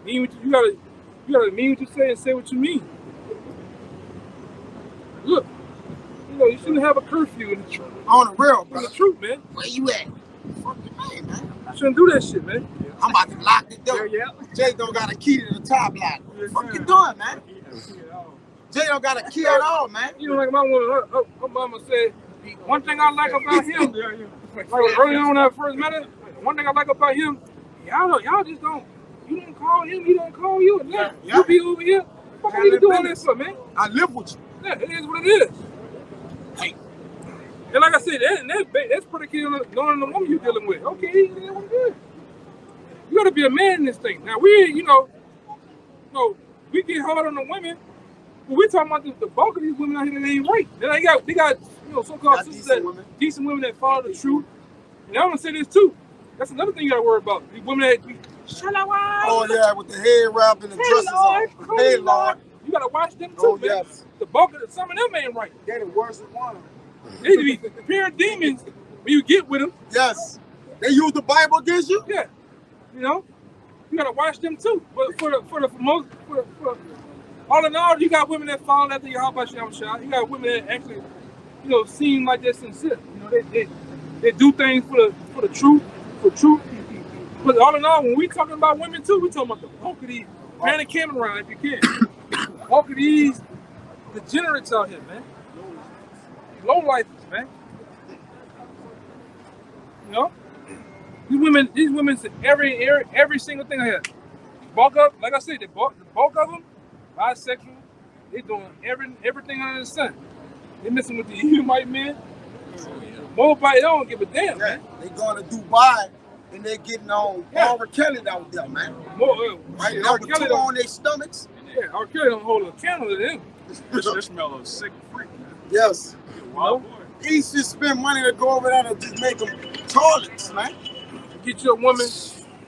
Mean what you gotta mean what you say and say what you mean. Look, you shouldn't have a curfew in the truth. On the real, bro. In the truth, man. Where you at? Fucking man. You shouldn't do that shit, man. I'm about to lock the door. Yeah. Jay don't got a key to the top lock. What you doing, man? Jay don't got a key at all, man. You know, like my woman, her mama said, one thing I like about him, like early on when I first met her, one thing I like about him, y'all just don't, you don't call him, he don't call you. Yeah. You be over here. What are you doing this for, man? I live with you. Yeah, it is what it is. Hey. And like I said, that's predicated on knowing the woman you're dealing with. Okay, it is what it is. You gotta be a man in this thing. Now we get hard on the women, but we're talking about the bulk of these women out here that ain't right. They got so-called sisters decent women that follow the truth. And I'm gonna say this too. That's another thing you gotta worry about. These women that Shalawam. Oh yeah, with the head wrap and the dresses on. Hey Lord. You gotta watch them too, man. Yes. The bulk of some of them ain't right. They're the worst one. They be pure demons when you get with them. Yes. They use the Bible against you? Yeah. You gotta watch them too. But for all in all, you got women that follow after YAHAWASHI. You got women that actually, seem like they're sincere. They do things for the truth, for truth. But all in all, when we talking about women too, we talking about the bulk of these. Pan the camera around if you can. Bulk of these degenerates out here, man. Low lifers, man. These women say every single thing I have. Bulk up, like I said, the bulk of them, bisexual. They doing everything under the sun. They messing with the Edomite men. Mobile, they don't give a damn, man. They going to Dubai and they getting on R. Kelly out there, man. Right, number 2 on their stomachs. Yeah, R. Kelly don't hold a candle to them. This mellow sick freak, man. Yes. Wild boy. He should spend money to go over there and just make them toilets, man. Get your woman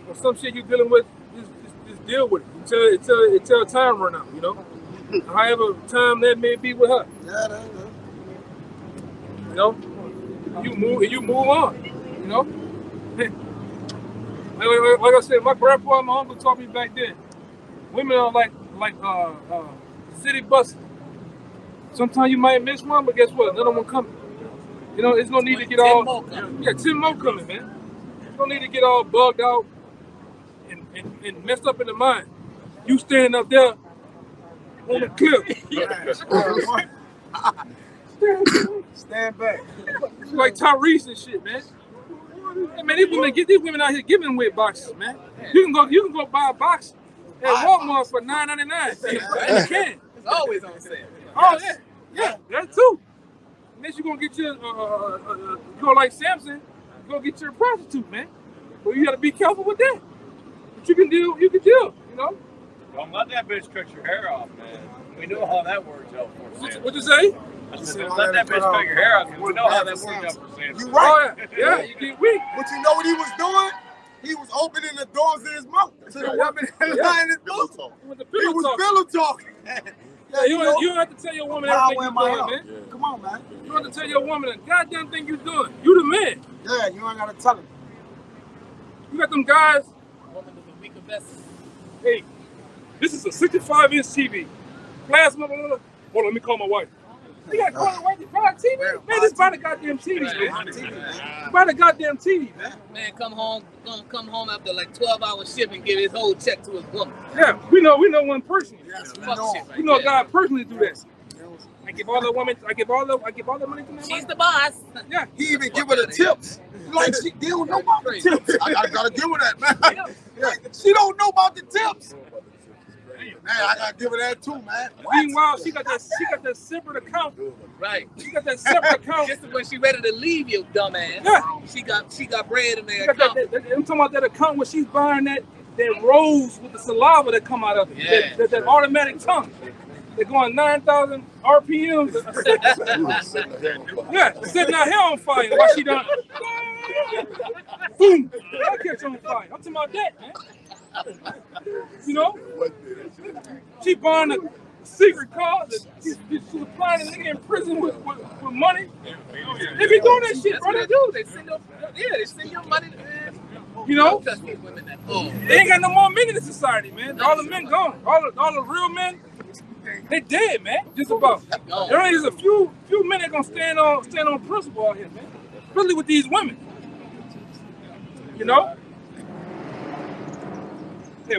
or some shit you're dealing with, just deal with it until time run out, However time that may be with her. Yeah, You move on, Like I said, my grandpa and my uncle taught me back then. Women are like city buses. Sometimes you might miss one, but guess what? Another one coming. It's gonna need to get 10 more coming, man. It's gonna need to get all bugged out and messed up in the mind. You standing up there on the cliff. Stand back. Like Tyrese and shit, man. Hey, man, these women out here giving away boxes, man. You can go buy a box at Walmart for $9.99 in a can. It's always on sale. Oh yeah, that too. Unless you're gonna get your go like Samson, go get your prostitute, man. But you gotta be careful with that. But you can deal. Don't let that bitch cut your hair off, man. We know how that works out for Samson. What you say? I said, don't let that bitch cut your hair off. We know how that works out for Samson. You right. Oh, yeah, you get weak. But you know what he was doing? He was opening the doors in his mouth to the woman in his booth. He was pillow talking. Yeah, you don't have to tell your woman everything you're doing, man. Yeah. Come on, man. You don't have to tell your woman the goddamn thing you're doing. You the man. Yeah, you ain't gotta tell him. You got them guys. Woman is a weaker vessel. Hey, this is a 65-inch TV. Plasma. Hold on, let me call my wife. You got corner right behind TV? Man, this by the goddamn TV, man. By the goddamn TV, man. Man, come home after like 12-hour shift and give his whole check to his woman. Yeah, we know one personally. Yes, we Fuck know. shit right We know there. God personally do that. I give all the women, I give all the money to my She's wife. the boss. Yeah. He even give her the tips. Like she don't know about the tips. I gotta give her that, man. Yeah. She don't know about the tips. Man, I gotta give her that too, man. Meanwhile, she got that separate account. Right. She got that separate account. Just when she ready to leave you, dumbass. Yeah. She got bread in there. She got I'm talking about that account where she's buying that rose with the saliva that come out of it. Yeah. That automatic tongue. They're going 9,000 RPMs. Yeah, setting her hair on fire while she done. Boom! I catch on fire. I'm talking about that, man. You know? She buying a secret car. She's applying a nigga in prison with money. They be doing that shit, That's bro. what they do. They send your money. You know? Don't touch these women that oh. They ain't got no more men in the society, man. All the men gone. All the real men, they dead, man. Just about. There ain't just a few men that gonna stand on principle out here, man. Especially with these women. You know? Hey.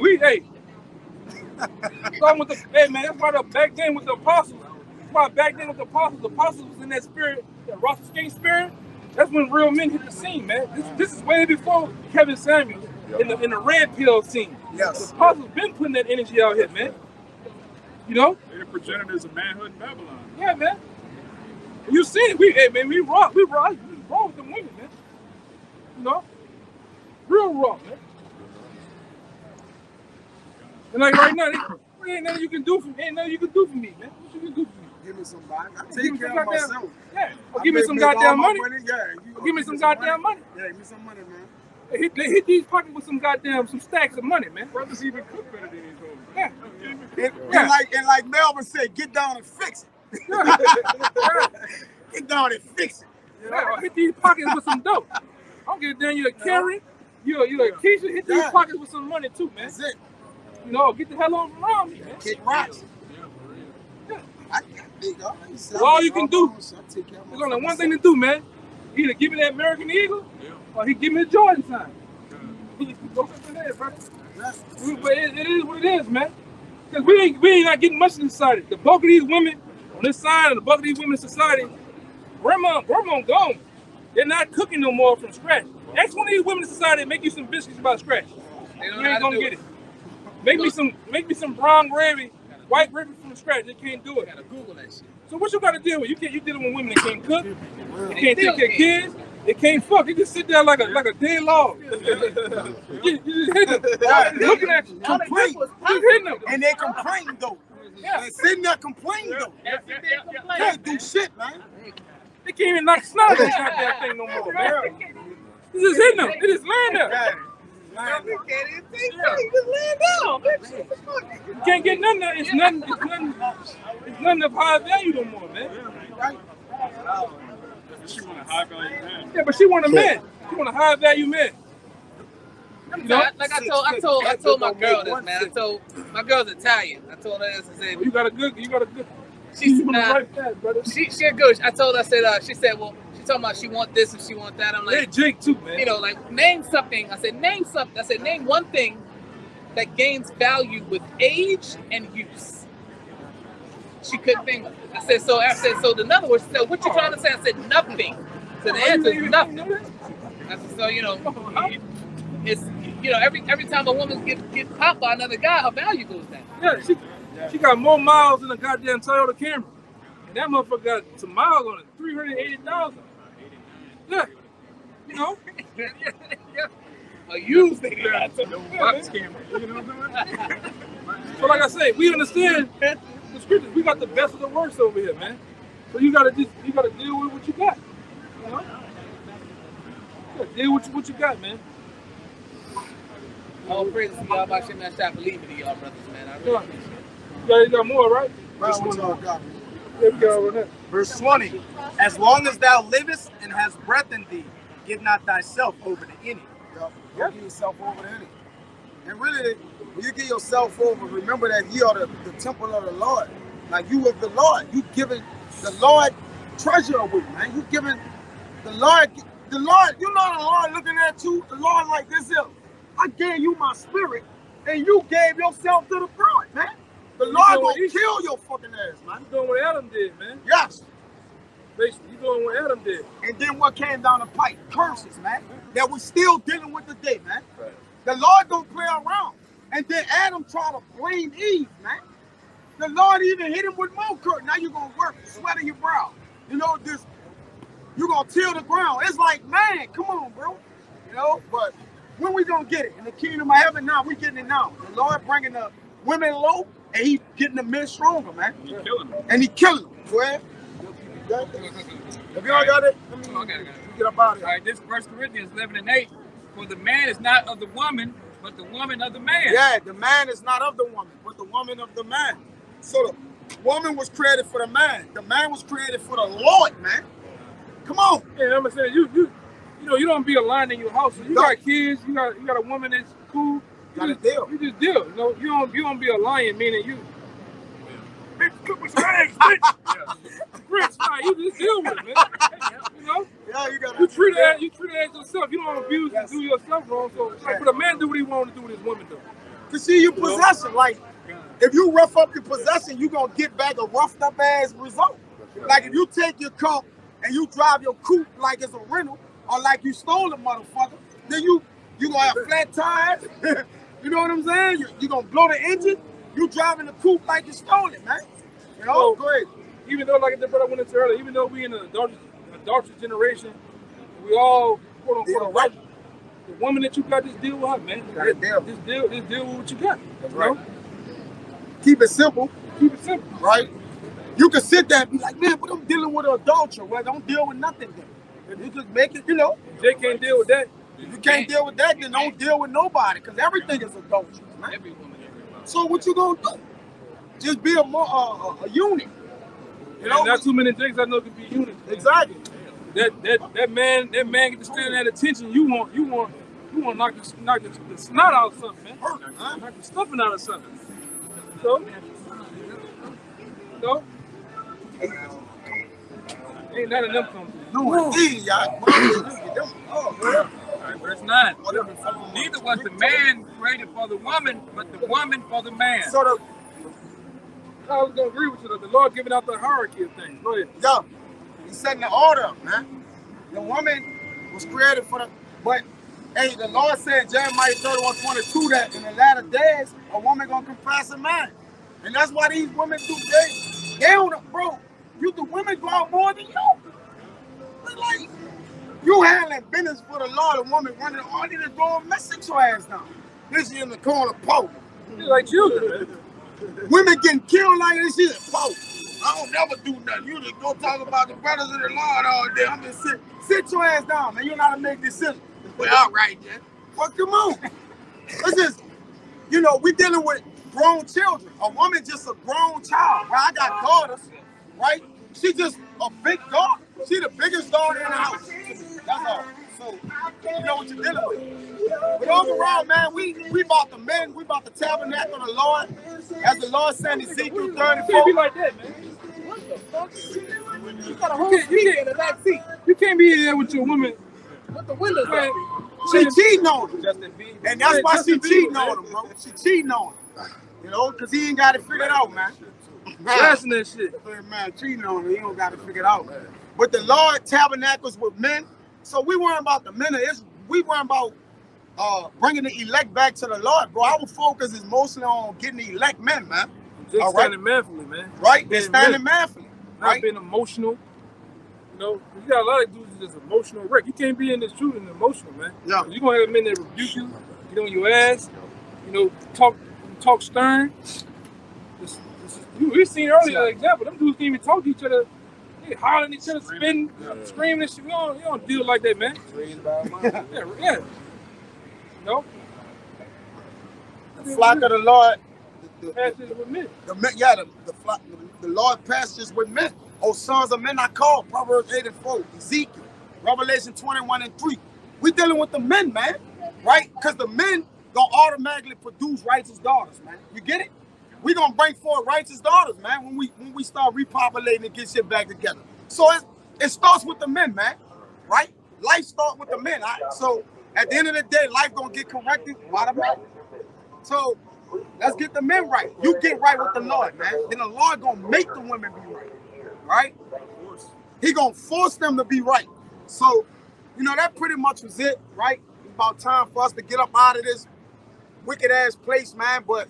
Hey man, that's why back then with the apostles. That's why back then with the apostles was in that spirit, that Rothschild spirit. That's when real men hit the scene, man. This is way before Kevin Samuels in the red pill scene. Yes. The apostles been putting that energy out here, man. You know? They're presented as a manhood in Babylon. Yeah, man. You see it. We raw with them women, man. You know? Real raw, man. And like right now, ain't nothing you can do for me, man. What you can do for me? Give me some money. I Give take me care some of goddamn- myself. Yeah. Or I give me make some all goddamn my money. Yeah, Give me some goddamn money. Yeah, give me some money, man. They hit these pockets with some stacks of money, man. Brothers even cook better than these hoes. Yeah. And like Melvin said, get down and fix it. Get down and fix it. Yeah, hit these pockets with some dope. I don't give a damn. You're a Carrie. You're a Keisha. Hit these pockets with some money too, man. That's it. You know, get the hell on around me, man. Kick rocks. Yeah. I big up. Well, all you can do, there's only one thing to do, man. Either give me that American Eagle, or he give me the Jordan sign. Go from there, brother. But it is what it is, man. Because we ain't not getting much in society. The bulk of these women on this side and the bulk of these women in society, grandma gone. They're not cooking no more from scratch. Ask one of these women in society to make you some biscuits by scratch. You ain't gonna get it. Make me some brown gravy, white gravy from scratch. They can't do it. Gotta Google that shit. So what you gotta deal with? You dealing with women that can't cook, they can't take care of kids, they can't fuck. They just sit there like a dead log. You just hit them. Looking at you. Complain. Just hitting them. And they complain though. Yeah. They're sitting there complaining though. They can't do shit, man. They can't even knock snot on that goddamn thing no more, man. You just hitting them. They just laying there. You can't get nothing. It's nothing of high value no more, man. She want a high value man. Yeah, but she want a man. She want a high value man. You know? Like I told my girl this, man. I told my girl's Italian. I told her this. I said, You got a good. she's on the not. right path, brother. She good. I told her. I said. She said, well, she talking about she want this and she want that. I'm They like, Jake too, man. you know, like name something. I said, name something. I said, name one thing that gains value with age and use. She couldn't think of it. I said, so in other words, she said, what you trying to say? I said, nothing. So the answer is nothing. I said, so, you know, it's, you know, every time a woman gets popped by another guy, her value goes down. Yeah, she got more miles than a goddamn Toyota Camry. And that motherfucker got some miles on it, 380,000. Yeah, you know. A used thing. Box camera. You know what I'm saying? So like I say, we understand the scriptures. We got the best of the worst over here, man. So you gotta deal with what you got. You know? You gotta deal with what you got, man. All praise to y'all, my shit, man. Stop believing in y'all brothers, man. I really appreciate it. You got more, right? Verse 20. There we go over there. Verse 20. As long as thou livest and hast breath in thee, give not thyself over to any. Don't give yourself over to any. And really, when you give yourself over, remember that ye are the temple of the Lord. Like you with the Lord. You giving the Lord treasure away, man. You giving the Lord, you know the Lord looking at you, the Lord like this here. I gave you my spirit, and you gave yourself to the front, man. The Lord gonna kill your fucking ass, man. You doing what Adam did, man. Yes. Basically, you doing what Adam did. And then what came down the pipe? Curses, man. That we still dealing with today, man. Right. The Lord don't play around. And then Adam tried to blame Eve, man. The Lord even hit him with more curse. Now you're gonna work, sweat in your brow. You know, this, you're gonna till the ground. It's like, man, come on, bro. You know, but when we gonna get it? In the kingdom of heaven now, we getting it now. The Lord bringing the women low, and he getting the men stronger, man. He killing them. And he killing them. Go ahead. If you all got it, let me get up out of here. All right, this 1 Corinthians 11:8. For the man is not of the woman, but the woman of the man. Yeah, the man is not of the woman, but the woman of the man. So the woman was created for the man. The man was created for the Lord, man. Come on. Yeah, I'm gonna say you know you don't be aligned in your house. So you got kids, you got a woman that's cool. You just deal. You just deal. You know, you don't be a lion, meaning you. Bitch, cook with your eggs, bitch. Prince, you just deal with it, man. You know? Yeah, you got you treat it as yourself. You don't abuse and do yourself wrong. So like, but a man do what he want to do with his woman, though. To see your possession, like if you rough up your possession, you gonna get back a roughed up ass result. Like if you take your car and you drive your coupe like it's a rental, or like you stole a motherfucker, then you gonna have flat tires. You know what I'm saying? You gonna blow the engine. You driving the coupe like you stole it, man. You know, so, go ahead. Even though, like the brother went into earlier, even though we in an adulterous generation, we all quote unquote right. The woman that you got, just deal with her, man. Just deal with what you got. That's right. Keep it simple. Keep it simple. Right? You can sit there and be like, man, but I'm dealing with an adulterer. Well, don't deal with nothing then. You just make it, you know. If Jay can't deal with that. If you can't deal with that, then don't deal with nobody, because everything is adulterous, man. Every woman, everybody. So what you gonna do? Just be a unit. You know, not too many things I know can be units. Exactly. That man get to stand at attention. You want to knock the snot out of something, man. Knock the stuffing out of something. So ain't none of them come. No, indeed, y'all. Right, verse 9. Neither was the man created for the woman, but the woman for the man. So I was gonna agree with you. The Lord giving out the hierarchy of things. Go ahead. Yo, he's setting the order up, man. The woman was created for the, but hey, the Lord said, Jeremiah 31:22, that in the latter days, a woman gonna confess a man. And that's why these women do, they don't, bro, the women go out more than you. But like, you handling business for the Lord, a woman running all these doors, messing your ass down. This is in the corner, Pope. You're like children, man. Women getting killed like this shit. Pope. I don't never do nothing. You just go talk about the brothers of the Lord all day. I'm just sit your ass down, man. You know how to make decisions. Well, all right, then. Well, come on. It's just, you know, we dealing with grown children. A woman just a grown child. Well, I got daughters, right? She just a big daughter. She the biggest daughter in the house. That's all. So, you know what you're dealing with. But overall, man, we about the men, we about the tabernacle of the Lord. As the Lord said in Ezekiel 34. You can't be like that, man. What the fuck? You got a whole seat in the back seat. You can't be in there with your woman. What the windows, man? She cheating on him. And that's why she cheating on him, bro. She cheating on him. You know, because he ain't got it figured out, man. Blasting that shit. Man, cheating on him, he don't got it figured out. But the Lord tabernacles with men. So we weren't about the men. We weren't about bringing the elect back to the Lord, bro. Our focus is mostly on getting the elect men, man. Just standing manfully, man. Right? They're standing manfully. Not being emotional. You know, you got a lot of dudes that's emotional wreck. You can't be in this truth and emotional, man. Yeah. You're going to have men that rebuke you, get on your ass, you know, talk stern. We've seen earlier an example. Them dudes can't even talk to each other. They hollering at each other, spitting, screaming and shit. You don't deal like that, man. Yeah. No. The flock of the Lord. Pastures with men. The Lord pastures with men. O sons of men I call. Proverbs 8:4. Ezekiel. Revelation 21:3. We dealing with the men, man. Right? Because the men don't automatically produce righteous daughters, man. You get it? we gonna bring forth righteous daughters, man. When we start repopulating and get shit back together. So it starts with the men, man. Right? Life starts with the men. So at the end of the day, life gonna get corrected by the men. So let's get the men right. You get right with the Lord, man. Then the Lord gonna make the women be right. Right? He gonna force them to be right. So, you know, that pretty much was it, right? It's about time for us to get up out of this wicked ass place, man. But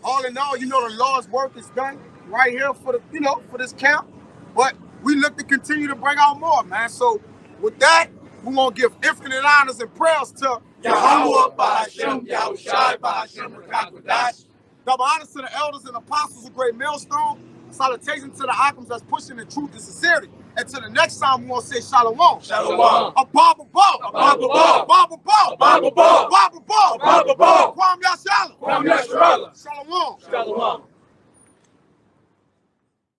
all in all, you know, the Lord's work is done right here for the, you know, for this camp. But we look to continue to bring out more, man. So with that, we're gonna give infinite honors and prayers to YAHAWAH, bahasham, YAHAWASHI, bahasham, double honors to the elders and apostles of Great Millstone. Salutations to the Akams that's pushing the truth and sincerity. And to the next time, we want to say Shalawam. Shalawam. A Bible ball. A Bible ball. A Bible ball. A Bible ball. Bible ball. A Bible ball. Kwam Yashala. Kwam Yashala. Shalawam. Shalawam.